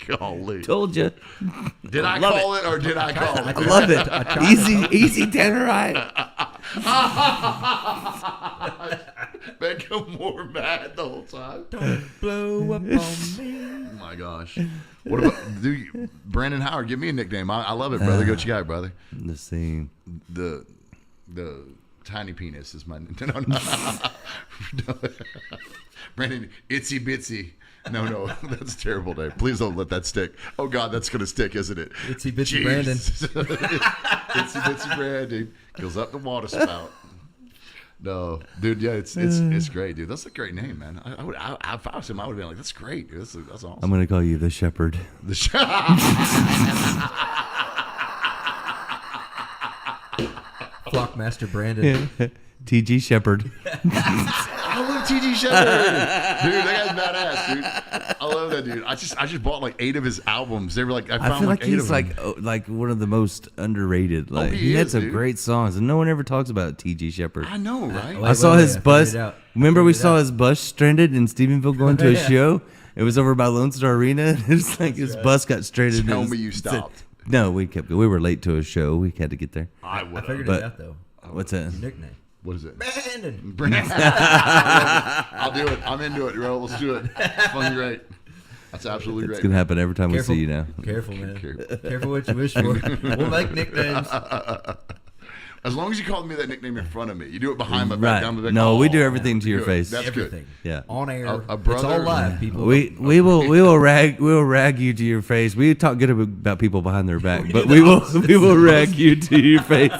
Golly, told you. did I love call it or did I call I it? love it. Easy Tannerite. Become more mad the whole time. Don't blow up on me. Oh my gosh. What about Brandon Howard? Give me a nickname. I love it, brother. Go what you got, brother. The same. The tiny penis is my no. Brandon Itsy Bitsy. No, that's a terrible name. Please don't let that stick. Oh God, that's gonna stick, isn't it? Itsy Bitsy Jeez. Brandon. Itsy Bitsy Brandon goes up the water spout. No, dude, yeah, it's great, dude. That's a great name, man. If I was him, I would have been like, that's great, dude. That's awesome. I'm gonna call you the Shepherd. The Flockmaster Brandon. TG Shepherd. I love TG Shepherd, dude. That guy's badass, dude. I love that dude. I just bought like 8 of his albums. They were like, I I found feel like like 8 he's of them. like one of the most underrated. Like he had is, some dude. great songs, and no one ever talks about TG Shepherd. I know, right? I saw his I bus. figured it out. Remember, we Figured it saw out. his bus stranded in Stephenville going to a Yeah. show. It was over by Lone Star Arena. It's like his bus got stranded. Tell in me you stopped. No, we kept. We were late to a show. We had to get there. I I would. figured But- it out though. What's that? Nickname. What is it? Brandon. I'll do it. I'm into it, bro. Let's do it. It's fucking great. That's absolutely It's great. gonna happen every time Careful. we see you now. Careful, man. Careful. Careful what you wish for. We'll make nicknames. As long as you call me that nickname in front of me, you do it behind my back, Right. down my back. No, we Oh, do everything to your good. face. That's Everything. Yeah. On air. A It's all brother- live, people. We will rag you to your face. We talk good about people behind their back, but we will rag you to your face.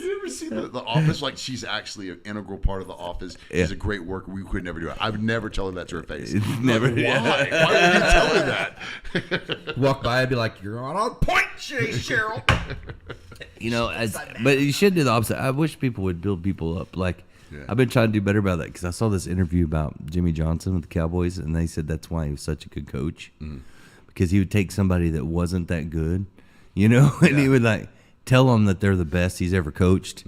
You ever see the Office? Like, she's actually an integral part of the Office. She's a great worker. We could never do it. I would never tell her that to her face. Never. Like, why? Why would you tell her that? Walk by and be like, "You're on point, Cheryl." You know, but you should do the opposite. I wish people would build people up. Like, Yeah. I've been trying to do better about that because I saw this interview about Jimmy Johnson with the Cowboys, and they said that's why he was such a good coach because he would take somebody that wasn't that good, you know, and he would like tell them that they're the best he's ever coached,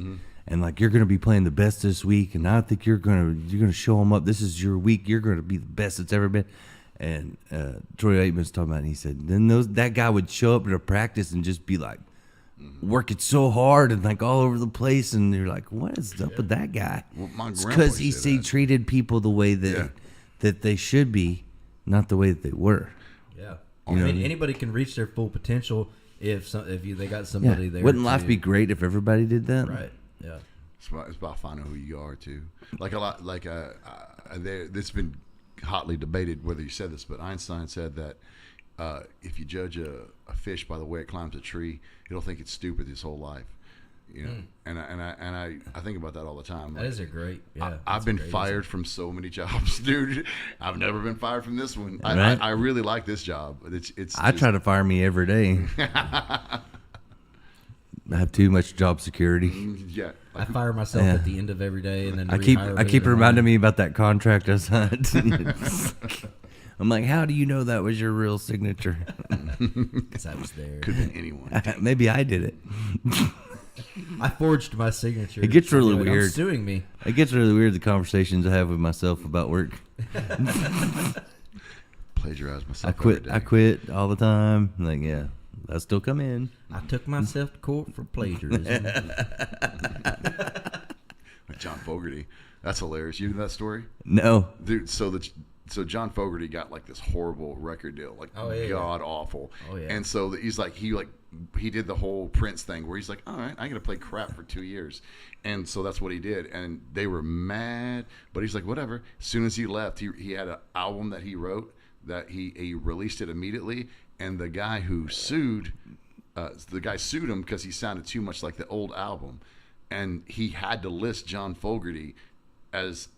and like you're gonna be playing the best this week, and I think you're gonna show them up. This is your week. You're gonna be the best it's ever been. And Troy Aikman's talking about it, and he said then that guy would show up to practice and just be like working so hard and like all over the place, and you're like, what is up with that guy? Well, because he treated people the way that they should be, not the way that they were. Yeah, I mean anybody can reach their full potential if they got somebody there. Wouldn't life be great if everybody did that? Right. Yeah. It's about finding who you are too. Like a lot, like it's been hotly debated whether you said this, but Einstein said that if you judge a fish by the way it climbs a tree, it'll think it's stupid its whole life. You know, and I think about that all the time. That is a great. Yeah, I've been fired from so many jobs, dude. I've never been fired from this one. Right. I really like this job, but it's. I try to fire me every day. I have too much job security. Yeah, I fire myself at the end of every day, and then I keep reminding me about that contract I signed. I'm like, how do you know that was your real signature? Because I was there. Could have been anyone. Maybe I did it. I forged my signature. It gets really weird. I'm suing me. It gets really weird, the conversations I have with myself about work. Plagiarize myself. I quit all the time. Like, yeah, I still come in. I took myself to court for plagiarism. John Fogerty. That's hilarious. You know that story? No. Dude, so John Fogerty got like this horrible record deal, like god awful. Oh yeah. And so he's like he did the whole Prince thing where he's like, all right, I'm gonna play crap for 2 years, and so that's what he did. And they were mad, but he's like, whatever. As soon as he left, he had an album that he wrote that he released it immediately, and the guy who sued him because he sounded too much like the old album, and he had to list John Fogerty as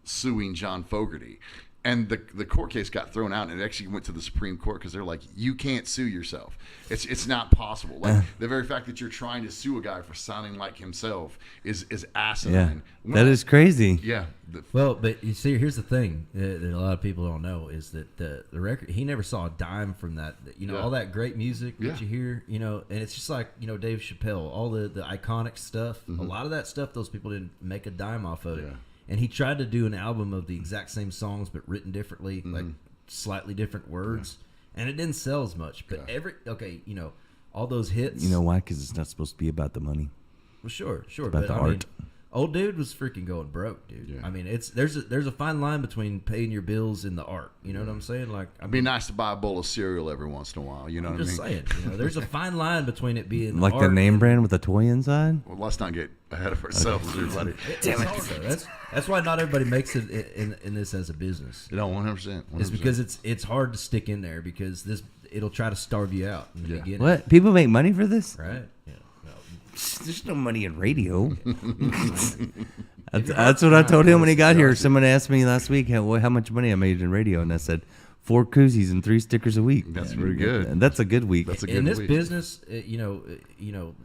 suing John Fogerty. And the court case got thrown out, and it actually went to the Supreme Court because they're like, you can't sue yourself. It's not possible. Like the very fact that you're trying to sue a guy for sounding like himself is asinine. Yeah, that is crazy. Yeah. Well, but you see, here's the thing that a lot of people don't know is that the record, he never saw a dime from that. You know, all that great music that you hear, you know, and it's just like, you know, Dave Chappelle, all the iconic stuff, a lot of that stuff, those people didn't make a dime off of it. Yeah. And he tried to do an album of the exact same songs but written differently, like slightly different words, and it didn't sell as much. But you know, all those hits. You know why? Because it's not supposed to be about the money. Well, sure, it's about the art. Old dude was freaking going broke, dude. Yeah. I mean, there's a fine line between paying your bills and the art. You know what I'm saying? Like, it'd be nice to buy a bowl of cereal every once in a while. You know what I mean? I'm just saying. You know, there's a fine line between it being like art the name brand with a toy inside. Well, let's not get ahead of ourselves, everybody. Damn it! That's why not everybody makes it in this as a business. No, 100%. It's because it's hard to stick in there because it'll try to starve you out in the beginning. What? People make money for this? Right? Yeah. There's no money in radio. That's what I told him when he got here. Someone asked me last week how much money I made in radio, and I said 4 koozies and 3 stickers a week. That's pretty good. And that's a good week. That's a good in this week. business, you know,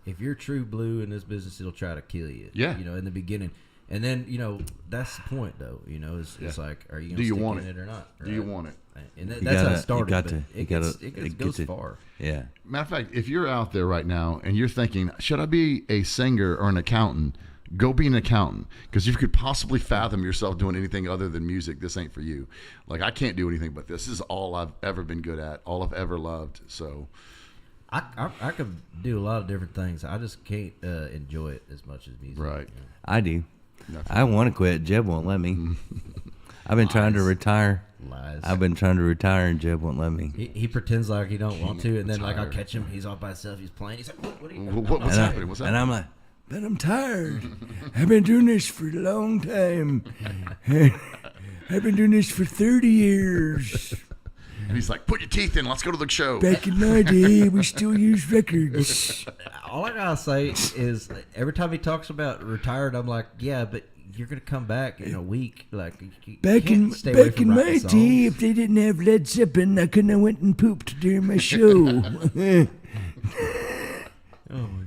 if you're true blue in this business, it'll try to kill you. Yeah. You know, in the beginning, and then you know that's the point, though. You know, it's like, are you going to stick in it or not? Right? Do you want it? And that's how it started. It goes far. Yeah. Matter of fact, if you're out there right now and you're thinking, should I be a singer or an accountant? Go be an accountant, because if you could possibly fathom yourself doing anything other than music, this ain't for you. Like, I can't do anything but this. This is all I've ever been good at, all I've ever loved. So I could do a lot of different things. I just can't enjoy it as much as music. Right. You know? I do. I want to quit. Jeb won't let me. I've been trying to retire. Lies. I've been trying to retire, and Jeb won't let me. He pretends like he don't want to, and then like I'll catch him. He's all by himself. He's playing. He's like, "What are you?" What's happening? What's happening? And I'm like, but I'm tired. I've been doing this for a long time. I've been doing this for 30 years. And he's like, put your teeth in. Let's go to the show. Back in my day, we still used records. All I gotta say is, every time he talks about retired, I'm like, yeah, but you're gonna come back in a week. Like, back in my day, if they didn't have Led Zeppelin, I couldn't have went and pooped during my show. Oh my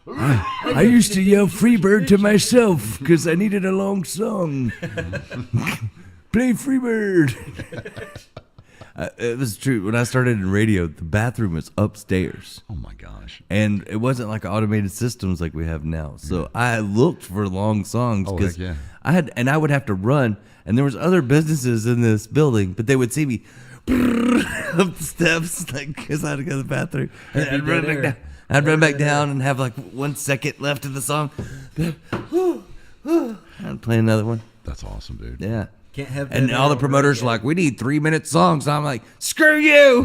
god. I used to yell Freebird to myself because I needed a long song. Play Freebird. It was true. When I started in radio, the bathroom was upstairs. Oh my gosh! And it wasn't like automated systems like we have now. So I looked for long songs Oh, because heck yeah. I would have to run. And there was other businesses in this building, but they would see me up the steps, like, because I had to go to the bathroom. And I'd run back down. I'd run back down and have like 1 second left of the song. I'd play another one. That's awesome, dude. Yeah. Can't have And that all the on promoters radio. are like, we need 3-minute songs. And I'm like, screw you.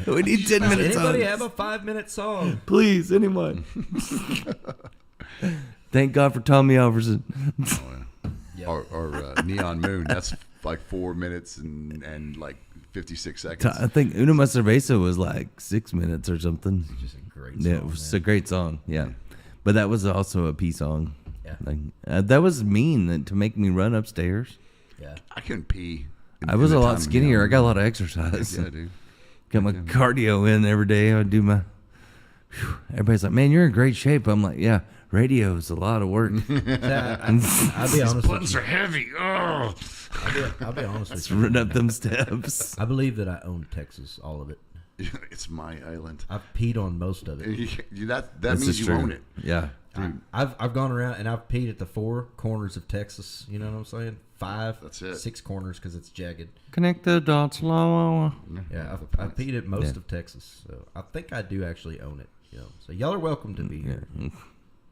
We need 10-minute songs. Anybody have a 5-minute song? Please, anyone. Thank God for Tommy Alverson. Or Neon Moon. That's like 4 minutes and like 56 seconds. I think Una Mas Cerveza was like 6 minutes or something. It's just a great Yeah, it song, was man. a great song. Yeah. But that was also a pee song. Yeah. Like, that was mean to make me run upstairs. Yeah. I couldn't pee. I was in a the lot time of skinnier. Neon I got a Moon. lot of exercise. Yeah, dude. Got my cardio in every day. I would do my. Everybody's like, "Man, you're in great shape." I'm like, "Yeah, radio is a lot of work." I'll be honest with Buttons you. are heavy. Oh. I'll be honest Let's with you. run up them steps. I believe that I own Texas, all of it. It's my island. I've peed on most of it. That This means is you true. own it. Yeah. I've gone around and I've peed at the 4 corners of Texas. You know what I'm saying? 5, That's it. 6 corners because it's jagged. Connect the dots. La, la, la. Yeah, I've peed at most of Texas, so I think I do actually own it. You know, so y'all are welcome to be here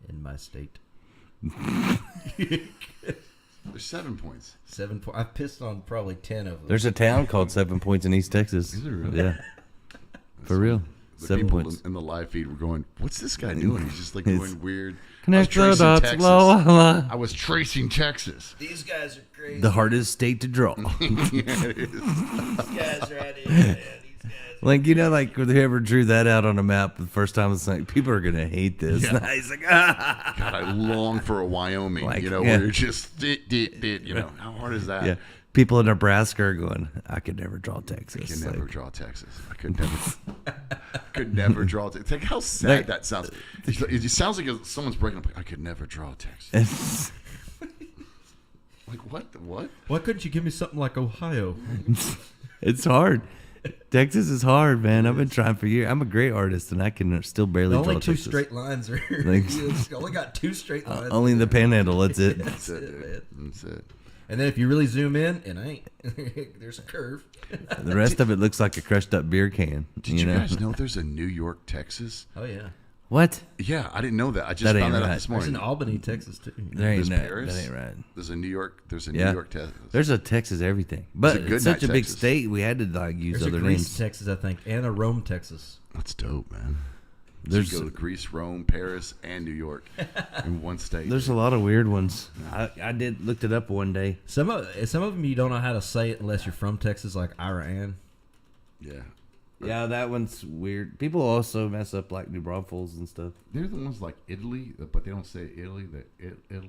in my state. There's 7 points. 7 I've pissed on probably 10 of them. There's a town called 7 Points in East Texas. Is there really? Yeah. For real. The 7 people points. in the live feed were going, "What's this guy doing?" He's just like doing weird. Connect I was the tracing dots. Texas. La, la, la. I was tracing Texas. These guys are crazy. The hardest state to draw. Yeah, it is. These guys are out here. Like, you know, like whoever drew that out on a map the first time, it's like, people are going to hate this. Yeah. He's like, ah. God, I long for a Wyoming, Like, you know, yeah. where it's just, you know, how hard is that? Yeah. People in Nebraska are going, I could never draw Texas. I could never Like, draw Texas. I could never draw Texas. Think how sad Like- that sounds. It sounds like someone's breaking up. Like, I could never draw Texas. Like, what? What? Why couldn't you give me something like Ohio? It's hard. Texas is hard, man. I've been trying for years. I'm a great artist, and I can still barely Only draw 2 Texas. straight lines are. Like- You only got 2 straight lines. Only in the panhandle, that's it. That's it, dude. man. That's it. And then if you really zoom in, it ain't. There's a curve. The rest of it looks like a crushed up beer can. Did you guys know there's a New York, Texas? Oh yeah. What? Yeah, I didn't know that. I just That found ain't that out right. this There's morning. in Albany, Texas too. There ain't There's that. Paris. That ain't right. There's a New York. There's a Yeah. New York, Texas. There's a Texas everything. But There's a it's Goodnight, such a big Texas. state, we had to like use There's a other Greece, names. Texas, I think, and a Rome, Texas. That's dope, man. There's So you go to Greece, Rome, Paris, and New York in one state. there's a lot of weird ones. I did looked it up one day. Some of them you don't know how to say it unless you're from Texas, like Iran. Yeah. Yeah, that one's weird. People also mess up like New Braunfels and stuff. They're the ones like Italy, but they don't say Italy. Italy.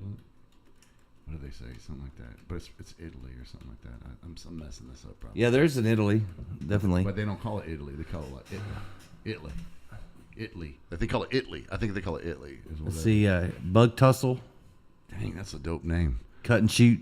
What do they say? Something like that. But it's Italy or something like that. I'm messing this up probably. Yeah, there's an Italy, definitely. But they don't call it Italy. They call it like Italy. Italy. They call it Italy. I think they call it Italy. Let's see, Bug Tussle, Dang, that's a dope name. Cut and Shoot.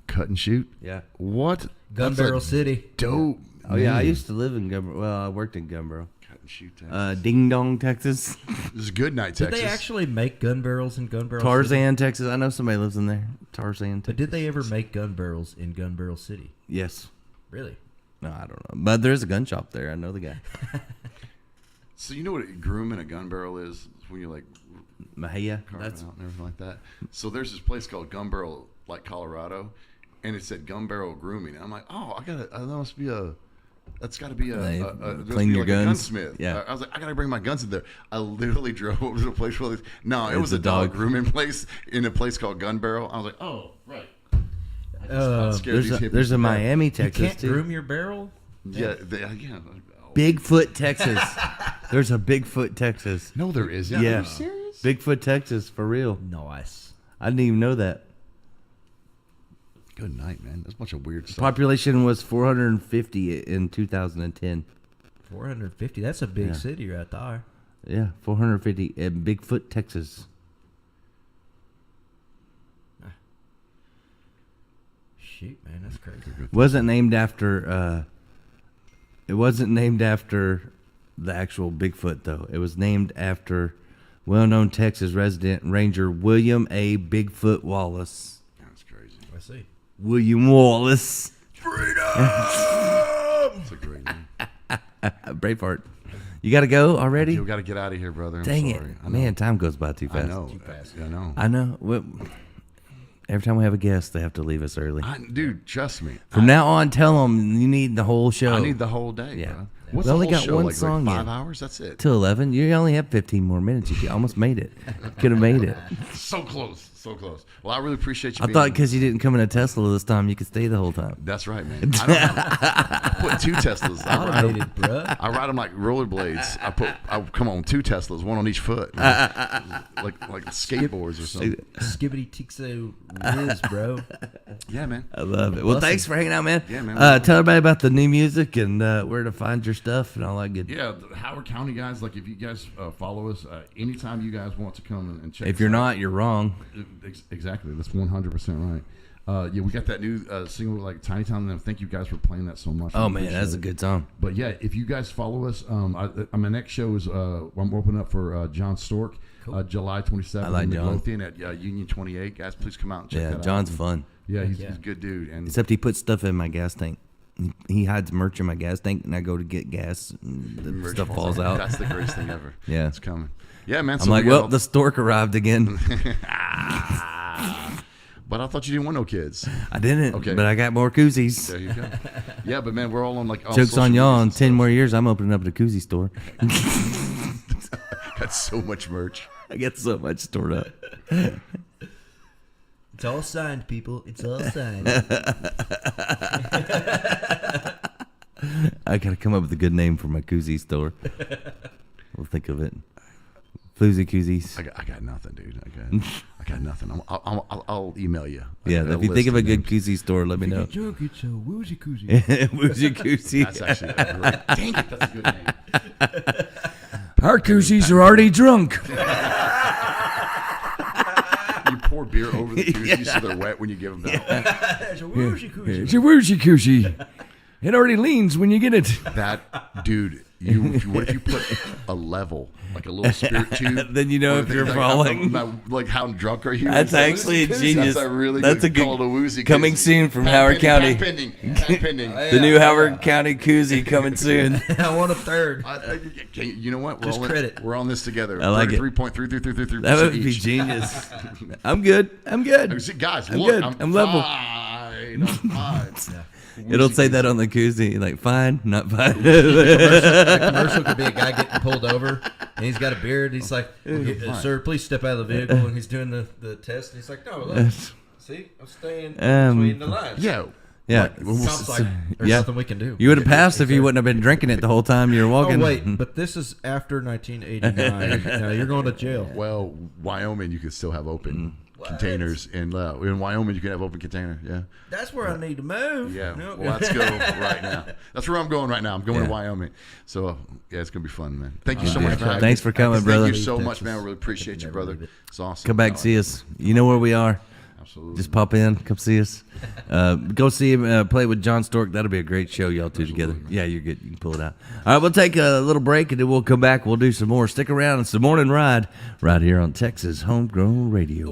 Cut and Shoot. Yeah. What? Gun That's a Barrel City. Dope. Oh yeah, I name. used to live in Gunboro. Well, I worked in Gunboro. Cut and Shoot. Texas. Ding Dong, Texas. This is Goodnight, Did Texas. they actually make gun barrels in Gun Barrel City? Tarzan, Texas. I know somebody lives in there. Tarzan, Texas. But did they ever make gun barrels in Gun Barrel City? Yes. Really? No, I don't know. But there's a gun shop there. I know the guy. So you know what grooming a gun barrel is? It's when you like Mahia. carve That's it out and everything like that. So there's this place called Gun Barrel, like Colorado, and it said Gun Barrel Grooming. And I'm like, oh, that must be a. That's got to be They there must clean be your like guns? A gunsmith. Yeah. I was like, I gotta bring my guns in there. I literally drove over to the place where no, it It's was a a dog dog. grooming place in a place called Gun Barrel. I was like, oh, right. I just about scared There's these a, hippies there's to a death. Miami, You Texas can't too. groom your barrel? Yeah, yeah. Oh. Bigfoot, Texas. There's a Bigfoot, Texas. No, there isn't. Yeah. Are you serious? Bigfoot, Texas, for real. Nice. I didn't even know that. Good night, man. That's a bunch of weird stuff. Population was 450 in 2010. 450. That's a big Yeah. city right there. Yeah, 450 in Bigfoot, Texas. Shoot, man, that's crazy. Wasn't named after It wasn't named after the actual Bigfoot, though. It was named after well-known Texas resident ranger William A. Bigfoot Wallace. That's crazy. I see. William Wallace. That's a great name. Braveheart. You got to go already? You got to get out of here, brother. I'm Dang sorry. it. Man, time goes by too fast. I know. I know. I know. Well, every time we have a guest, they have to leave us early. Dude, trust me. From now on, tell them you need the whole show. I need the whole day. Yeah. Bro. What's We the only whole got show, one like, song like yet. 5 hours? That's it. Till 11. You only have 15 more minutes. You almost made it. Could have made it. So close. So close. Well, I really appreciate you I being thought here. because you didn't come in a Tesla this time, you could stay the whole time. That's right, man. I put 2 Teslas. Automated, bruh. I ride them like rollerblades. I come on 2 Teslas, one on each foot, like skateboards or something. Skibbity Tixo Riz, bro. Yeah, man. I love it. Well, thanks for hanging out, man. Yeah, man. Tell everybody about the new music and where to find your stuff and all that good. Yeah, the Howard County guys. Like, if you guys follow us, anytime you guys want to come and check. If us you're out, not, you're wrong. Exactly. That's 100% right. Yeah, we got that new single like Tiny Town, and thank you guys for playing that so much. Oh I man, appreciate that's a it. good song. But yeah, if you guys follow us, my next show is I'm opening up for John Stork, July 27th. I like in John. Midlothian at Union 28. Guys, please come out and check Yeah, that out. John's fun. Yeah, he's a good dude. And Except he puts stuff in my gas tank. He hides merch in my gas tank, and I go to get gas, and the merch stuff falls out. That's the greatest thing ever. Yeah, it's coming. Yeah, man. I'm so like, we got well, all- the stork arrived again. But I thought you didn't want no kids. I didn't. Okay. But I got more koozies. There you go. Yeah, but man, we're all on like all Joke's social on y'all. In medias 10 more years, I'm opening up a koozie store. Got so much merch. I get so much stored up. It's all signed, people. It's all signed. I gotta come up with a good name for my koozie store. We'll think of it. Floozy koozies. I got nothing, dude. I got nothing. I'll email you. Yeah, if you think of a good koozie store, let me know. Joke, it's a woozy koozie. Woozy koozie. That's actually a great. Dang it, that's a good name. Our koozies are already drunk. You pour beer over the koozies so they're wet when you give them out. It's a woozy koozie. It's a woozy koozie. It already leans when you get it. That dude, what if you put a level, like a little spirit tube? Then you know Or if things you're like, falling. Like how drunk are you? That's actually a genius. That's a really That's good a good call to woozy. coming koozie. soon from Patent Howard pending, County. patent pending. The new Howard County koozie coming soon. I want a third. You know what? Just credit. We're on this together. I like it. 33.3333%. That would be each. genius. I'm good. I'm good. See, guys, I'm look, good. I'm level. fine. I'm fine. It'll say that on the koozie, like fine, not fine. That commercial could be a guy getting pulled over, and he's got a beard. He's like, "Sir, please step out of the vehicle." And he's doing the test. And he's like, "No, look, see, I'm staying between the lines." Yeah. Yeah. Sounds like there's nothing we can do. You would have passed if you wouldn't have been drinking it the whole time you were walking. Oh wait, but this is after 1989. Now you're going to jail. Well, Wyoming, you could still have open containers. In Wyoming, you can have open container. Yeah. That's where I need to move. Yeah. No. Well, let's go right now. That's where I'm going right now. I'm going to Wyoming. So, yeah, it's going to be fun, man. Thank you so much for having me. Thanks for coming, brother. Thank you so much, man. I really appreciate you, brother. It's awesome. Come back and see us. You know where we are. Absolutely. Just pop in, come see us. Go see him play with John Stork. That'll be a great show, y'all two together. Yeah, you're good. You can pull it out. All right, we'll take a little break and then we'll come back. We'll do some more. Stick around. It's the morning ride right here on Texas Homegrown Radio.